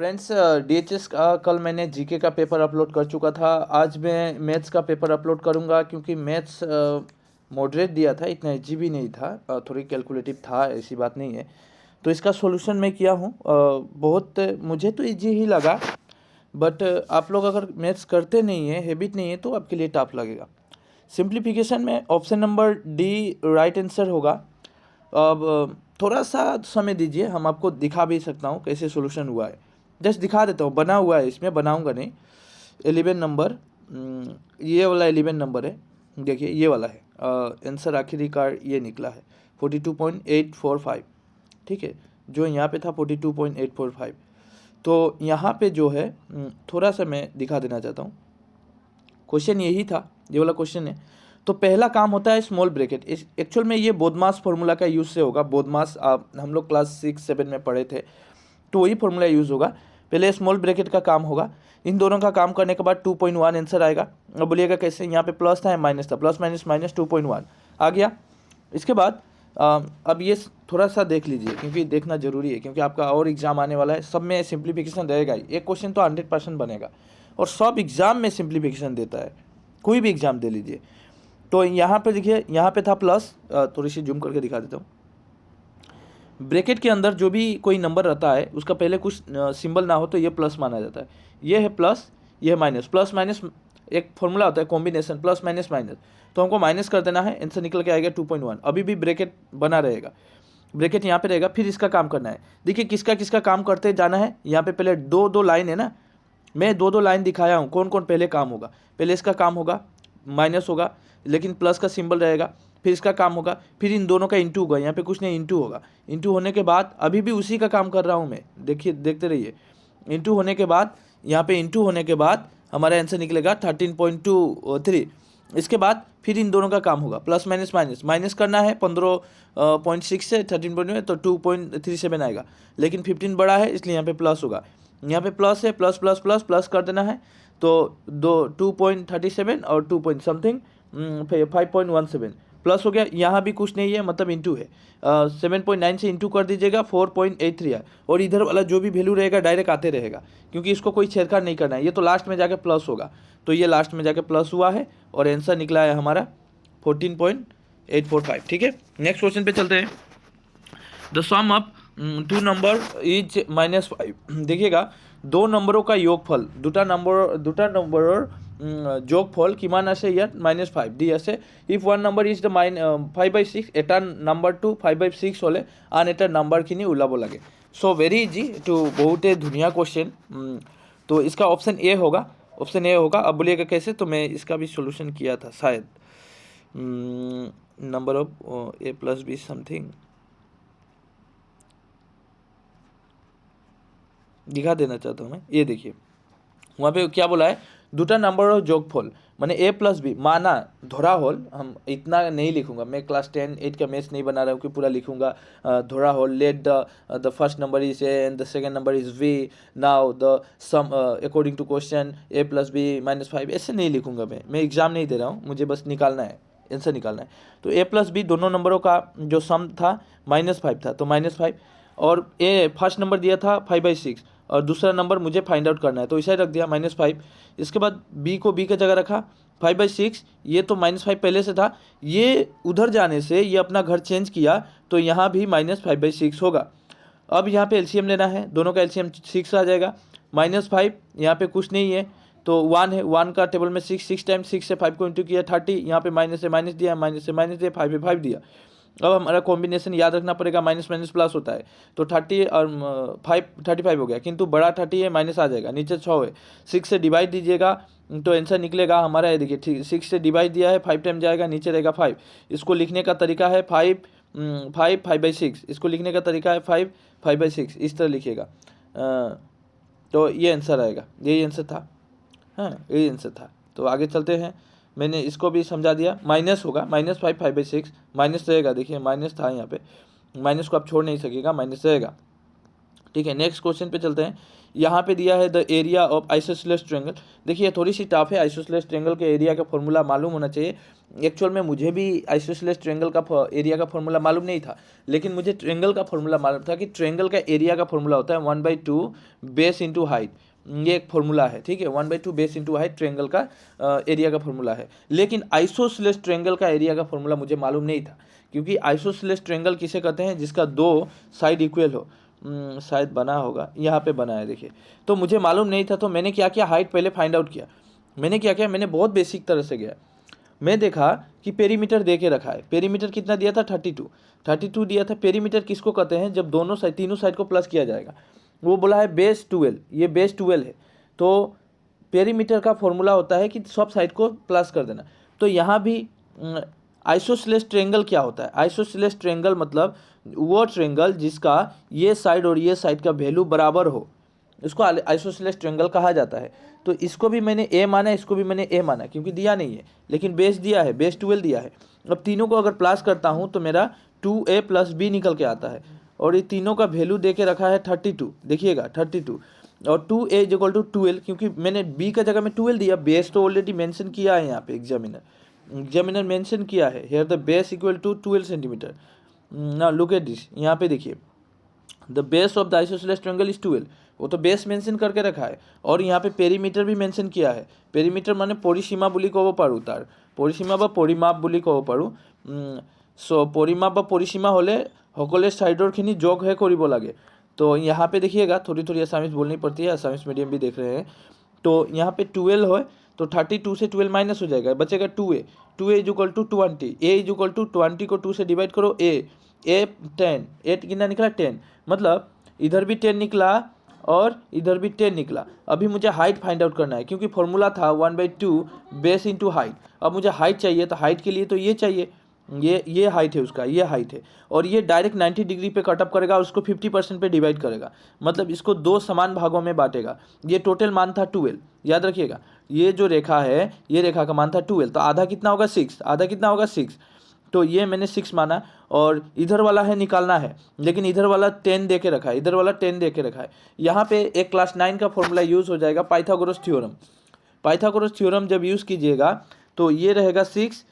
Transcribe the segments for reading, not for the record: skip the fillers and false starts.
Friends, DHS का कल मैंने जीके का पेपर अपलोड कर चुका था। आज मैं मैथ्स का पेपर अपलोड करूंगा क्योंकि मैथ्स मॉडरेट दिया था, इतना इजी भी नहीं था, थोड़ी कैलकुलेटिव था, ऐसी बात नहीं है। तो इसका सॉल्यूशन मैं किया हूँ। बहुत मुझे तो इजी ही लगा, बट आप लोग अगर मैथ्स करते नहीं है, हैबिट नहीं है, तो आपके लिए टफ लगेगा। सिंप्लीफिकेशन में option number D right answer होगा। अब थोड़ा सा समय दीजिए, हम आपको दिखा भी सकता हूँ कैसे सॉल्यूशन हुआ है। जस्ट दिखा देता हूँ, बना हुआ है, इसमें बनाऊंगा नहीं। 11 नंबर, ये वाला 11 नंबर है, देखिए ये वाला है। आंसर आखिरी का ये निकला है 42.845, ठीक है। जो यहाँ पे था 42.845, तो यहाँ पे जो है थोड़ा सा मैं दिखा देना चाहता हूँ। क्वेश्चन यही था, ये वाला क्वेश्चन है। तो पहला काम होता है स्मॉल ब्रैकेट। इस एक्चुअल में ये बोधमास फॉर्मूला का यूज़ से होगा। बोधमास हम लोग क्लास 6-7 में पढ़े थे, तो वही फॉर्मूला यूज़ होगा। पहले स्मॉल ब्रैकेट का काम होगा। इन दोनों का काम करने के बाद 2.1 आंसर आएगा। अब बोलिएगा कैसे, यहाँ पे प्लस था या माइनस था, प्लस माइनस माइनस 2.1 आ गया। इसके बाद अब ये थोड़ा सा देख लीजिए, क्योंकि देखना जरूरी है, क्योंकि आपका और एग्जाम आने वाला है। सब में सिंप्लीफिकेशन रहेगा ही। एक क्वेश्चन तो 100% बनेगा, और सब एग्जाम में सिंप्लीफिकेशन देता है, कोई भी एग्जाम दे लीजिए। तो यहाँ पे देखिए, यहाँ पे था प्लस, थोड़ी सी जूम करके दिखा देता हूँ। ब्रैकेट के अंदर जो भी कोई नंबर रहता है, उसका पहले कुछ सिंबल ना हो तो ये प्लस माना जाता है। ये है प्लस, ये है माइनस। प्लस माइनस एक फॉर्मूला होता है, कॉम्बिनेशन प्लस माइनस माइनस, तो हमको माइनस कर देना है, आंसर निकल के आएगा 2.1। अभी भी ब्रैकेट बना रहेगा, ब्रैकेट यहाँ पे रहेगा। फिर इसका काम करना है। देखिए किसका किसका काम करते जाना है। यहाँ पे पहले दो दो लाइन है ना, मैं दो दो लाइन दिखाया हूँ। कौन कौन पहले काम होगा, पहले इसका काम होगा, माइनस होगा, लेकिन प्लस का सिंबल रहेगा। फिर इसका काम होगा, फिर इन दोनों का इंटू होगा। यहाँ पे कुछ नहीं, इंटू होगा। इंटू होने के बाद अभी भी उसी का काम कर रहा हूँ मैं, देखिए देखते रहिए। इंटू होने के बाद, यहाँ पे इंटू होने के बाद हमारा आंसर निकलेगा 13.23। इसके बाद फिर इन दोनों का काम होगा, प्लस माइनस माइनस। माइनस करना है 15.6 से 13.1, तो 2.37 आएगा, लेकिन 15 बड़ा है इसलिए यहाँ पे प्लस होगा। यहाँ पे प्लस है, प्लस प्लस प्लस प्लस कर देना है, तो 2.37 और 2 पॉइंट समथिंग 5.17 प्लस हो गया। यहाँ भी कुछ नहीं है, मतलब इंटू है। 7.9 से इंटू कर दीजिएगा, 4.83 है। और इधर वाला जो भी वैल्यू रहेगा डायरेक्ट आते रहेगा, क्योंकि इसको कोई छेड़छाड़ नहीं करना है। ये तो लास्ट में जाके प्लस होगा, तो ये लास्ट में जाके प्लस हुआ है, और आंसर निकला है हमारा 14.845। ठीक है, नेक्स्ट क्वेश्चन पे चलते हैं। The sum of two number is -5। देखिएगा, दो नंबरों का योगफल, দুটা নম্বৰৰ যোগফল কিমান আছে ইয়াত, -5 দি আছে। If one number is the 5/6, এটা নাম্বাৰটো 5/6 হ'লে আন এটা নাম্বাৰখিনি ওলাব লাগে। सो वेरी इजी, तो बहुत ही दुनिया क्वेश्चन। तो इसका ऑप्शन ए होगा, ऑप्शन ए होगा। अब बोलिएगा कैसे, तो मैं इसका भी सॉल्यूशन किया था शायद। नंबर ऑफ a+b समथिंग दिखा देना चाहता हूँ मैं। ये देखिए, वहाँ पे क्या बोला है, দুটা নম্বৰৰ যোগফল माने a+b माना धरा होल। हम इतना नहीं लिखूंगा, मैं क्लास 10-8 का मैथ्स नहीं बना रहा हूँ कि पूरा लिखूंगा। धरा होल, let the first number is a and the second number is v, now the sum according to question a+b -5, ऐसे नहीं लिखूंगा। मैं एग्जाम नहीं दे रहा हूँ, मुझे बस निकालना है, आंसर निकालना है। तो a+b दोनों नंबरों का जो सम था -5 था, तो -5। और ए फर्स्ट नंबर दिया था 5/6, और दूसरा नंबर मुझे फाइंड आउट करना है, तो इसे रख दिया -5। इसके बाद बी को बी की जगह रखा 5/6। ये तो -5 पहले से था, ये उधर जाने से ये अपना घर चेंज किया, तो यहाँ भी -5/6 होगा। अब यहाँ पे एलसीएम लेना है, दोनों का एलसीएम 6 आ जाएगा। -5 यहाँ पे कुछ नहीं है, तो 1 है, 1 का टेबल में 6 टाइम 6 से 5 को इंटू किया 30। यहाँ पे माइनस से माइनस दिया, माइनस से माइनस दिया, 5 पे 5 दिया। अब हमारा कॉम्बिनेशन याद रखना पड़ेगा, माइनस माइनस प्लस होता है, तो 30 और 35 हो गया, किंतु बड़ा 30 है, माइनस आ जाएगा, नीचे 6 है। 6 से डिवाइड दीजिएगा तो आंसर निकलेगा हमारा। ये देखिए, ठीक, 6 से डिवाइड दिया है, 5 टाइम जाएगा, नीचे रहेगा 5। इसको लिखने का तरीका है 5/6। इसको लिखने का तरीका है 5/6, इस तरह लिखिएगा। तो ये आंसर आएगा, यही आंसर था। हाँ, यही आंसर था। तो आगे चलते हैं, मैंने इसको भी समझा दिया। माइनस होगा, -5 5/6, माइनस रहेगा। देखिए माइनस था यहाँ पे, माइनस को आप छोड़ नहीं सकेगा, माइनस रहेगा। ठीक है, नेक्स्ट क्वेश्चन पे चलते हैं। यहाँ पे दिया है the area of isosceles triangle. देखिए थोड़ी सी टफ है, आइसोसेलेस ट्रायंगल के एरिया का फॉर्मूला मालूम होना चाहिए। एक्चुअल में मुझे भी आइसोसेलेस ट्रायंगल का एरिया का फॉर्मूला मालूम नहीं था, लेकिन मुझे ट्रायंगल का फॉर्मूला मालूम था कि ट्रायंगल का एरिया का फॉर्मूला होता है 1/2 बेस इंटू हाइट। ये एक फॉर्मूला है, ठीक है, 1/2 बेस इंटू हाइट ट्रायंगल का एरिया का फॉर्मूला है। लेकिन आइसोसेलेस ट्रायंगल का एरिया का फॉर्मूला मुझे मालूम नहीं था, क्योंकि आइसोसेलेस ट्रायंगल किसे कहते हैं, जिसका दो साइड इक्वल हो। शायद बना होगा, यहाँ पे बना है देखिए। तो मुझे मालूम नहीं था, तो मैंने क्या किया, हाइट पहले फाइंड आउट किया। मैंने क्या किया, मैंने बहुत बेसिक तरह से गया। मैं देखा कि पेरीमीटर दे के रखा है। पेरीमीटर कितना दिया था, 32 दिया था। पेरीमीटर किसको कहते हैं, जब दोनों साइड, तीनों साइड को प्लस किया जाएगा। वो बोला है बेस 12, ये बेस 12 है। तो पेरीमीटर का फॉर्मूला होता है कि सब साइड को प्लस कर देना। तो यहाँ भी आइसोसेलेस ट्रायंगल क्या होता है, आइसोसेलेस ट्रायंगल मतलब वो ट्रायंगल जिसका ये साइड और ये साइड का वैल्यू बराबर हो, इसको आइसोसेलेस ट्रायंगल कहा जाता है। तो इसको भी मैंने ए माना, इसको भी मैंने ए माना, क्योंकि दिया नहीं है, लेकिन बेस दिया है, बेस 12 दिया है। अब तीनों को अगर प्लस करता हूँ तो मेरा 2a + b निकल के आता है, और ये तीनों का वैल्यू दे के रखा है 32, देखिएगा 32, और 2a = 12, क्योंकि मैंने b का जगह में 12 दिया। बेस तो ऑलरेडी मेंशन किया है यहाँ पे, एग्जामिनर मेंशन किया है, here the base equal to 12 centimetre. ना लुक एट दिस, यहाँ पे देखिए, the base of the isosceles triangle is 12, वो तो बेस मेंशन करके रखा है। और यहाँ पे पेरीमीटर भी मेंशन किया है। पेरीमीटर माने परिसीमा বুলি ক'ব পাৰোঁ, তার परिसीमा বা পৰিমাপ বুলি ক'ব পাৰোঁ। সো পৰিমাপ বা परिसीमा হলে সকলে সাইডৰখিনি যোগ হে কৰিব লাগে। तो यहाँ पे देखिएगा, थोड़ी थोड़ी असामीज बोलनी पड़ती है, असामीज मीडियम भी देख रहे हैं। तो यहाँ पे 12 है, तो 32 से 12 माइनस हो जाएगा, बचेगा 2a। 2a = 20, a = 20 को 2 से डिवाइड करो, a 10, 8 कितना निकला 10, मतलब इधर भी 10 निकला और इधर भी 10 निकला। अभी मुझे हाइट फाइंड आउट करना है, क्योंकि फॉर्मूला था 1/2 बेस इंटू हाइट। अब मुझे हाइट चाहिए, तो हाइट के लिए तो ये चाहिए, ये हाइट है उसका, ये हाइट है, और ये डायरेक्ट 90 डिग्री पे कटअप करेगा और उसको 50% पे डिवाइड करेगा, मतलब इसको दो समान भागों में बांटेगा। ये टोटल मान था 12, याद रखिएगा, ये जो रेखा है, ये रेखा का मान था 12, तो आधा कितना होगा 6, आधा कितना होगा 6, तो ये मैंने 6 माना। और इधर वाला है निकालना है, लेकिन इधर वाला 10 दे के रखा है, इधर वाला 10 दे के रखा है। यहाँ पे एक क्लास 9 का फॉर्मूला यूज़ हो जाएगा, पाइथागोरस थ्योरम। पाइथागोरस थ्योरम जब यूज़ कीजिएगा तो ये रहेगा 6,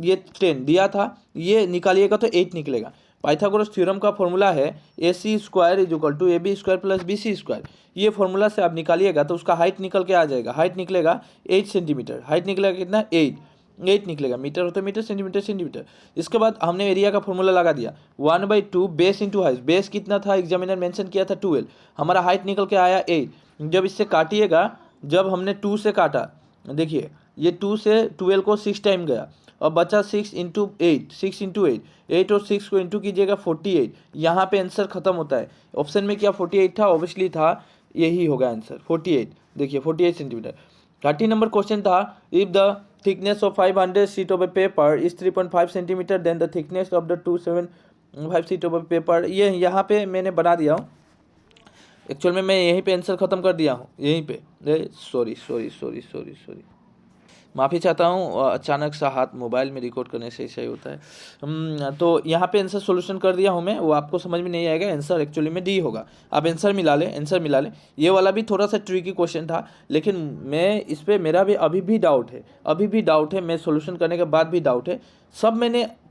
ये 10 दिया था, ये निकालिएगा तो 8 निकलेगा। पाइथागोरस थ्योरम का फॉर्मूला है AC² = AB² + BC²। ये फॉर्मूला से आप निकालिएगा तो उसका हाइट निकल के आ जाएगा, हाइट निकलेगा 8 सेंटीमीटर। हाइट निकलेगा कितना, 8 निकलेगा, मीटर होता है मीटर, सेंटीमीटर सेंटीमीटर। इसके बाद हमने एरिया का फॉर्मूला लगा दिया, 1/2 बेस इंटू हाइट। बेस कितना था, एग्जामिनर मेंशन किया था 12, हमारा हाइट निकल के आया 8। जब इससे काटिएगा, जब हमने 2 से काटा, देखिए ये 2 से 12 को 6 टाइम गया, और बचा 6 × 8, 6 × 8, 8 और 6 को इंटू कीजिएगा 48। यहाँ पे आंसर खत्म होता है। ऑप्शन में क्या 48 था, ऑब्वियसली था, यही होगा आंसर 48। देखिए 48 सेंटीमीटर। 30 नंबर क्वेश्चन था, if the thickness of 500 sheet of a paper is 3.5 centimeter, then the thickness of the 275 sheet of a paper। ये यहाँ पे मैंने बना दिया हूँ, एक्चुअल में मैं यहीं पे आंसर ख़त्म कर दिया हूँ, यहीं पे। सॉरी, माफ़ी चाहता हूँ, अचानक सा हाथ मोबाइल में रिकॉर्ड करने से ऐसा ही होता है। तो यहाँ पे आंसर सॉल्यूशन कर दिया हूँ मैं, वो आपको समझ में नहीं आएगा, आंसर एक्चुअली में डी होगा। आप आंसर मिला लें। ये वाला भी थोड़ा सा ट्रिकी क्वेश्चन था, लेकिन मैं इस पर मेरा भी अभी भी डाउट है, मैं सॉल्यूशन करने के बाद भी डाउट है।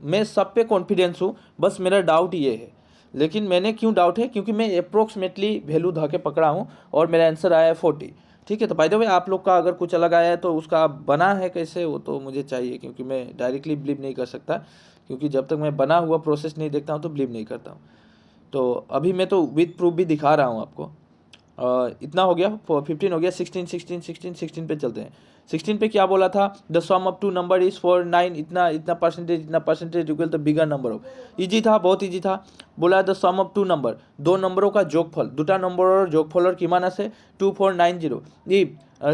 मैं सब पे कॉन्फिडेंस हूँ, बस मेरा डाउट ये है। लेकिन मैंने क्यों डाउट है, क्योंकि मैं अप्रोक्सीमेटली वैल्यू धा के पकड़ा हूँ और मेरा आंसर आया है 40। ठीक है, तो बाय द वे आप लोग का अगर कुछ अलग आया है तो उसका बना है कैसे, वो तो मुझे चाहिए, क्योंकि मैं डायरेक्टली बिलीव नहीं कर सकता, क्योंकि जब तक मैं बना हुआ प्रोसेस नहीं देखता हूँ तो बिलीव नहीं करता हूँ। तो अभी मैं तो विद प्रूफ भी दिखा रहा हूँ आपको। इतना हो गया, 15 हो गया। 16 पे चलते हैं। 16 पे क्या बोला था, the sum of 2 number is 4 9, इतना percentage equal the bigger number of. Easy था, बहुत ईजी था। बोला द सम ऑफ 2 नंबर, दो नंबरों का যোগফল, দুটা নম্বৰৰ যোগফলৰ কিমান আছে 2490। ই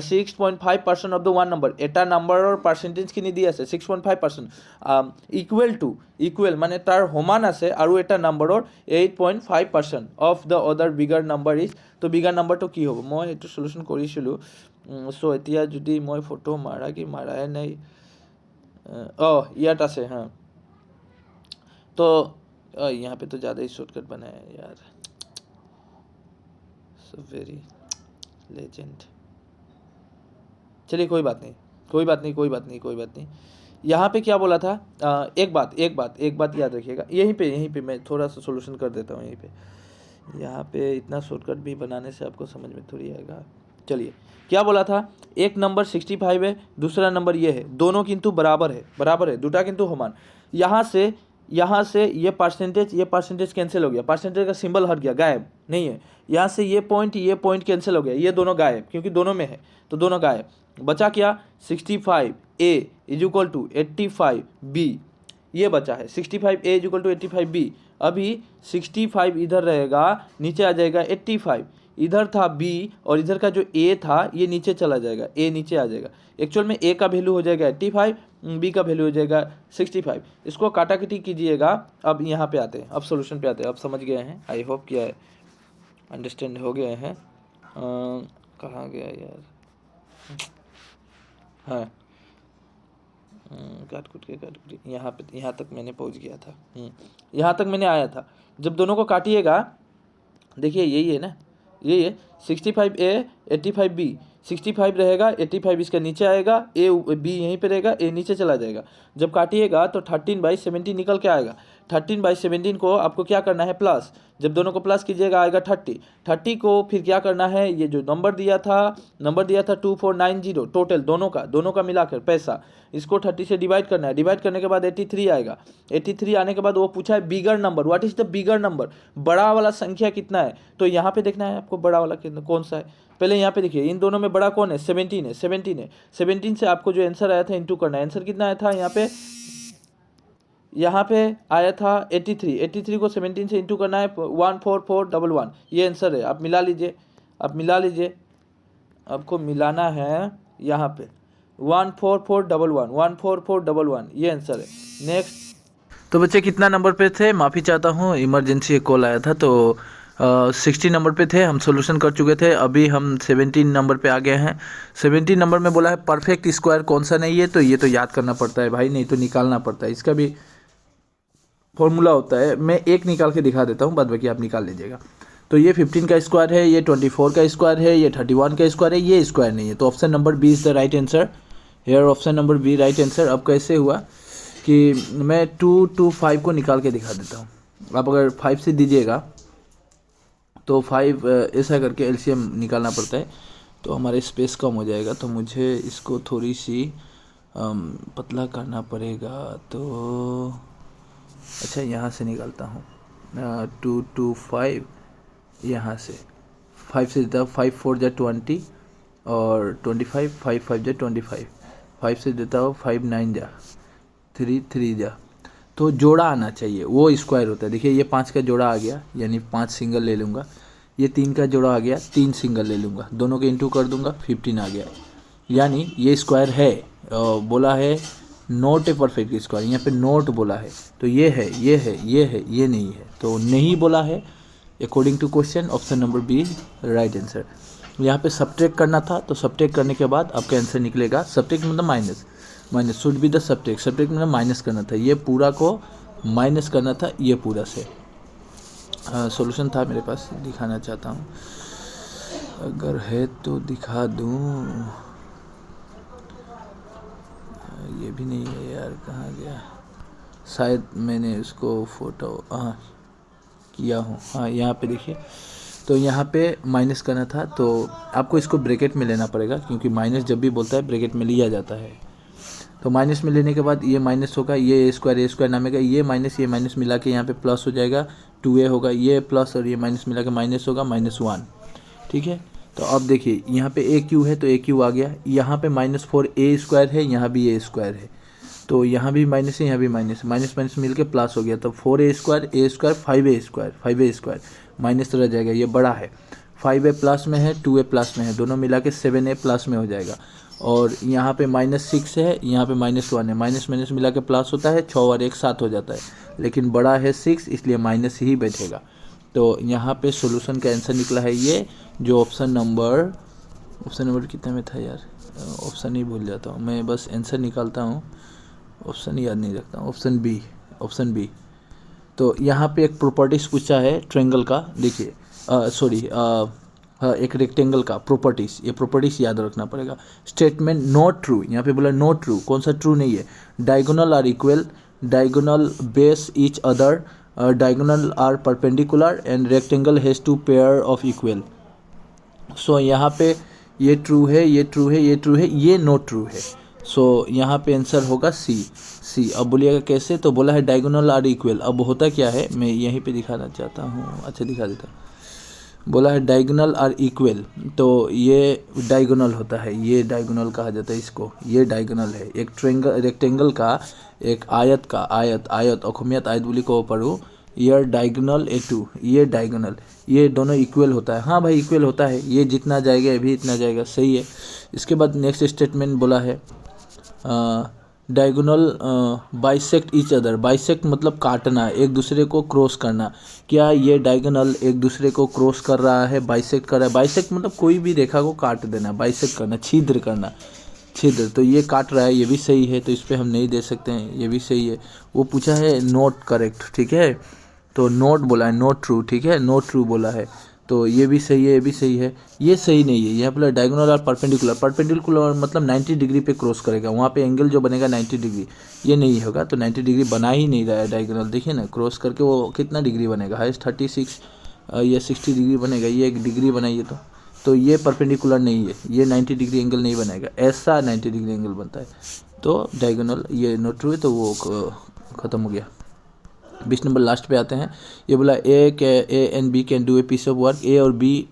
6.5% অফ দ্য ওৱান নম্বৰ, এটা নাম্বাৰৰ পাৰ্চেণ্টেজখিনি দি আছে 6.5%, ইকুৱেল মানে তাৰ সমান আছে আৰু এটা নাম্বাৰৰ 8.5% of the other bigger number is. তো বিগাৰ নাম্বাৰটো কি হ'ব, মই এইটো সলিউশ্যন কৰিছিলোঁ। চ' এতিয়া যদি মই ফটো মাৰা কি মাৰাই নাই, ইয়াত আছে हाँ। तो यहाँ पे तो ज़्यादा ही शॉर्टकट बनाया है यार। Very legend. चलिए कोई बात नहीं। यहाँ पे क्या बोला था, एक बात याद रखिएगा, यहीं पे मैं थोड़ा सा सोल्यूशन कर देता हूँ यहीं पे। यहाँ पे इतना शॉर्टकट भी बनाने से आपको समझ में थोड़ी आएगा। चलिए क्या बोला था, एक नंबर 65 है, दूसरा नंबर ये है, दोनों किंतु बराबर है, दूटा किंतु समान। यहाँ से ये परसेंटेज कैंसिल हो गया, परसेंटेज का सिंबल हट गया, गायब नहीं है। यहाँ से ये पॉइंट कैंसिल हो गया, ये दोनों गायब, क्योंकि दोनों में है तो दोनों गायब। बचा क्या, 65A is equal to 85B, ये बचा है 65A is equal to 85B। अभी 65 इधर रहेगा, नीचे आ जाएगा 85, इधर था B और इधर का जो A था ये नीचे चला जाएगा, A नीचे आ जाएगा। एक्चुअल में A का वैल्यू हो जाएगा 85, B का वैल्यू हो जाएगा 65। इसको काटाकाटी कीजिएगा। अब यहाँ पे आते हैं, अब सॉल्यूशन पे आते हैं। अब समझ गए हैं, आई होप क्या है, अंडरस्टैंड हो गए हैं। कहाँ गया यार, हाँ काट कुट के यहाँ तक मैंने पहुँच गया था। यहाँ तक मैंने आया था। जब दोनों को काटिएगा, देखिए यही है ना, यही है 65A 85B। 65 रहेगा, 85 इसका नीचे आएगा, B यहीं पे रहेगा, A नीचे चला जाएगा। जब काटिएगा तो 13/17 निकल के आएगा। 13/17 को आपको क्या करना है, प्लस। जब दोनों को प्लस कीजिएगा आएगा 30 को फिर क्या करना है, ये जो नंबर दिया था 2490 टोटल दोनों का मिलाकर पैसा, इसको 30 से डिवाइड करना है। डिवाइड करने के बाद 83 आएगा। 83 आने के बाद वो पूछा है bigger number, what is the bigger number, बड़ा वाला संख्या कितना है। तो यहाँ पे देखना है आपको बड़ा वाला कितना कौन सा है। पहले यहाँ पे देखिए इन दोनों में बड़ा कौन है, 17 है। 17 से आपको जो आंसर आया था इंटू करना है। आंसर कितना आया था यहाँ पे आया था 83 को 17 से इंटू करना है, 14411 ये आंसर है। आप मिला लीजिए, आपको मिलाना है यहाँ पे 14411 ये आंसर है। नेक्स्ट, तो बच्चे कितना नंबर पे थे, माफ़ी चाहता हूँ, इमरजेंसी एक कॉल आया था। तो 60 नंबर पे थे, हम सॉल्यूशन कर चुके थे। अभी हम 17 नंबर पे आ गए हैं। 17 नंबर में बोला है परफेक्ट स्क्वायर कौन सा नहीं है, तो ये तो याद करना पड़ता है भाई, नहीं तो निकालना पड़ता है। इसका भी फॉर्मूला होता है, मैं एक निकाल के दिखा देता हूँ, बाद बाकी आप निकाल लीजिएगा। तो ये 15 का स्क्वायर है, ये 24 का स्क्वायर है, ये 31 का स्क्वायर है, ये स्क्वायर नहीं है। तो option number B is the right answer. Here option number B right answer. अब कैसे हुआ कि मैं 2 to 5 को निकाल के दिखा देता हूँ। आप अगर 5 से दीजिएगा तो 5 ऐसा करके एलसीएम निकालना पड़ता है, तो हमारे स्पेस कम हो जाएगा। तो मुझे इसको थोड़ी सी पतला करना पड़ेगा। तो अच्छा, यहाँ से निकालता हूँ 2 to 5, यहाँ से 5 से देता हूँ, 5 4 जा 20 और 25, 5 5 जा 25, 5 से देता हूँ 5 9 जा 3 3 जा। तो जोड़ा आना चाहिए, वो स्क्वायर होता है। देखिए ये 5 का जोड़ा आ गया, यानी 5 सिंगल ले लूँगा। ये 3 का जोड़ा आ गया, 3 सिंगल ले लूँगा, दोनों के इंटू कर दूँगा, 15 आ गया। यानी ये स्क्वायर है। बोला है नॉट ए परफेक्ट स्क्वायर, यहाँ पे नॉट बोला है, तो ये है, ये नहीं है, तो नहीं बोला है। According to question option number B right answer. यहाँ पे सब्ट्रैक्ट करना था, तो सब्ट्रैक्ट करने के बाद आपका आंसर निकलेगा। सब्ट्रैक्ट मतलब minus should be the subtract मतलब माइनस करना था, ये पूरा को माइनस करना था ये पूरा से। सॉल्यूशन था मेरे पास, दिखाना चाहता हूँ, अगर है तो दिखा दूँ। ये भी नहीं है यार, कहाँ गया, शायद मैंने उसको फोटो किया हूँ। हाँ यहाँ पे देखिए, तो यहाँ पे माइनस करना था, तो आपको इसको ब्रैकेट में लेना पड़ेगा, क्योंकि माइनस जब भी बोलता है ब्रैकेट में लिया जाता है। तो माइनस में लेने के बाद ये माइनस होगा, ये स्क्वायर नामेगा, ये माइनस मिला के यहाँ पे प्लस हो जाएगा, 2a होगा, ये प्लस और ये माइनस मिला के माइनस होगा, -1। ठीक है, तो अब देखिए यहाँ पे a क्यू है, तो a क्यू आ गया। यहाँ पे -4a² है, यहाँ भी a² है, तो यहाँ भी माइनस है, यहाँ भी माइनस मिल के प्लस हो गया। तो 4a² 5a² माइनस तो रह जाएगा, ये बड़ा है। 5a प्लस में है, 2a प्लस में है, दोनों मिला के 7a प्लस में हो जाएगा। और यहाँ पे -6 है, यहाँ पे -1 है, माइनस मिला के प्लस होता है, 6 और 1 7 हो जाता है, लेकिन बड़ा है 6, इसलिए माइनस ही बैठेगा। तो यहाँ पे सॉल्यूशन का आंसर निकला है ये, जो ऑप्शन नंबर कितने में था यार, ऑप्शन ही भूल जाता हूँ मैं, बस आंसर निकालता हूँ, ऑप्शन याद नहीं रखता हूँ। Option B. तो यहाँ पे एक प्रॉपर्टीज पूछा है ट्रायंगल का, देखिए हाँ, एक रेक्टेंगल का प्रॉपर्टीज, ये प्रॉपर्टीज याद रखना पड़ेगा। स्टेटमेंट नॉट ट्रू, यहाँ पे बोला नॉट ट्रू, कौन सा ट्रू नहीं है। Diagonal are equal, diagonal bisect each other, diagonal are perpendicular and rectangle has two pair of equal. So यहाँ पे ये ट्रू है, ये ट्रू है, ये ट्रू है, ये नॉट ट्रू है। सो यहाँ पे आंसर होगा सी। अब बोलिएगा कैसे, तो बोला है डायगोनल आर इक्वल। अब होता क्या है, मैं यहीं पे दिखाना चाहता हूँ, अच्छा दिखा देता हूँ। बोला है डायगोनल आर इक्वल, तो ये डायगोनल होता है, ये डायगोनल कहा जाता है इसको, ये डायगोनल है। एक रेक्टेंगल का, एक आयत का, आयत अखमियत आयत बोली को पढ़ो, ये डायगोनल A2, ये डायगोनल, ये दोनों इक्वल होता है। हाँ भाई इक्वल होता है, ये जितना जाएगा ये भी इतना जाएगा, सही है। इसके बाद नेक्स्ट स्टेटमेंट बोला है diagonal bisect each other. Bisect मतलब काटना, एक दूसरे को क्रॉस करना। क्या ये डायगोनल एक दूसरे को क्रॉस कर रहा है, बाइसेक्ट कर रहा है? बाइसेक्ट मतलब कोई भी रेखा को काट देना, बाइसेक्ट करना, छिद्र करना, छिद्र। तो ये काट रहा है, ये भी सही है, तो इस पर हम नहीं दे सकते हैं, ये भी सही है। वो पूछा है नॉट करेक्ट, ठीक है, तो नॉट बोला है, नॉट ट्रू, ठीक है, नॉट ट्रू बोला है, तो ये भी सही है, ये भी सही है, ये सही नहीं है। यहाँ पर डायगोनल और परपेंडिकुलर, परपेंडिकुलर मतलब 90 डिग्री पे क्रॉस करेगा, वहाँ पे एंगल जो बनेगा 90 डिग्री, ये नहीं होगा, तो 90 डिग्री बना ही नहीं रहा है डायगोनल। देखिए ना, क्रॉस करके वो कितना डिग्री बनेगा, हाइस्ट 36 या 60 डिग्री बनेगा, ये एक डिग्री बनाइए तो ये परपेंडिकुलर नहीं है, ये 90 डिग्री एंगल नहीं बनाएगा, ऐसा 90 डिग्री एंगल बनता है। तो डायगोनल ये नॉट ट्रू है, तो वो ख़त्म हो गया। 20 नंबर लास्ट पे आते हैं। ये बोला A and B can do a piece of work. A और बी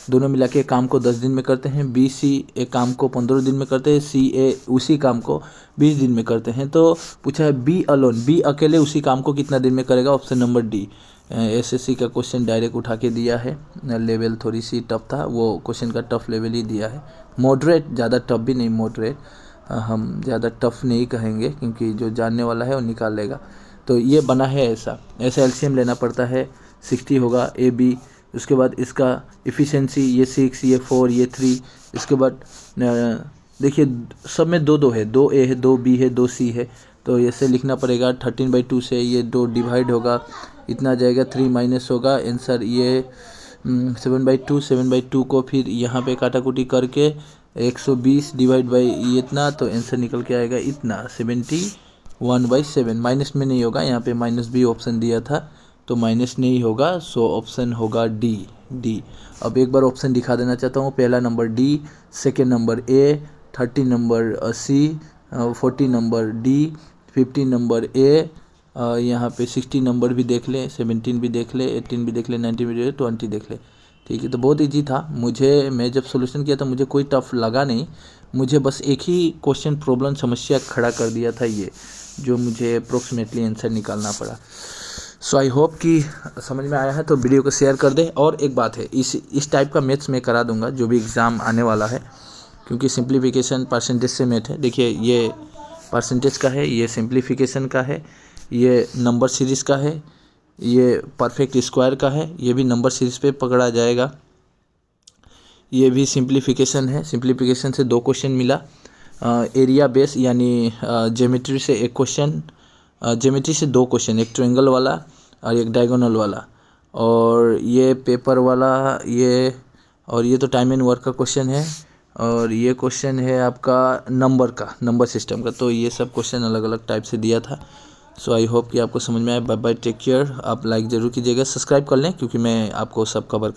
दोनों मिला के काम को 10 दिन में करते हैं। बी सी एक काम को 15 दिन में करते हैं। सी ए उसी काम को 20 दिन में करते हैं। तो पूछा है बी अलोन, बी अकेले उसी काम को कितना दिन में करेगा? Option number D. एसएससी का क्वेश्चन डायरेक्ट उठा के दिया है, लेवल थोड़ी सी टफ था, वो क्वेश्चन का टफ लेवल ही दिया है, मॉडरेट, ज़्यादा टफ भी नहीं, मॉडरेट। हम ज़्यादा टफ नहीं कहेंगे क्योंकि जो जानने वाला है वो निकाल लेगा। तो ये बना है ऐसा एलसीएम लेना पड़ता है, 60 होगा ए बी। उसके बाद इसका इफ़िशेंसी ये 6, ये 4, ये 3। इसके बाद देखिए सब में 2 है, 2 ए है, 2 बी है, 2 सी है, तो ऐसे लिखना पड़ेगा। 13/2 से ये 2 डिवाइड होगा, इतना जाएगा, 3 माइनस होगा, आंसर ये 7/2। 7/2 को फिर यहाँ पे काटाकुटी करके 120 डिवाइड बाई ये इतना, तो आंसर निकल के आएगा इतना, 71/7। माइनस में नहीं होगा, यहाँ पे माइनस भी ऑप्शन दिया था तो माइनस नहीं होगा, सो ऑप्शन होगा डी। अब एक बार ऑप्शन दिखा देना चाहता हूँ। पहला number D, second number A, 30 number C, 40 number D, 50 number A, यहाँ पे 60 नंबर भी देख ले, 17 भी देख ले, 18 भी देख ले, 19 भी देख ले, 20 देख ले। ठीक है, तो बहुत इजी था। मैं जब सोल्यूशन किया था मुझे कोई टफ लगा नहीं, मुझे बस एक ही क्वेश्चन प्रॉब्लम समस्या खड़ा कर दिया था ये, जो मुझे अप्रोक्सीमेटली आंसर निकालना पड़ा। सो आई होप कि समझ में आया है, तो वीडियो को शेयर कर दे। और एक बात है, इस टाइप का मैथ्स मैं करा दूंगा जो भी एग्ज़ाम आने वाला है, क्योंकि सिंप्लीफिकेशन परसेंटेज से मैथ है। देखिए ये परसेंटेज का है, ये सिंप्लीफिकेशन का है, ये नंबर सीरीज़ का है, ये परफेक्ट स्क्वायर का है, ये भी नंबर सीरीज़ पे पकड़ा जाएगा। ये भी सिंप्लीफिकेशन है, सिंप्लीफिकेशन से 2 क्वेश्चन मिला। एरिया बेस यानी ज्योमेट्री से 1 क्वेश्चन, ज्योमेट्री से 2 क्वेश्चन, एक ट्रायंगल वाला और एक डायगोनल वाला, और ये पेपर वाला, ये तो टाइम एंड वर्क का क्वेश्चन है, और ये क्वेश्चन है आपका नंबर सिस्टम का। तो ये सब क्वेश्चन अलग अलग टाइप से दिया था। सो आई होप कि आपको समझ में आए। Bye bye, take care. आप लाइक ज़रूर कीजिएगा, सब्सक्राइब कर लें क्योंकि मैं आपको सब कवर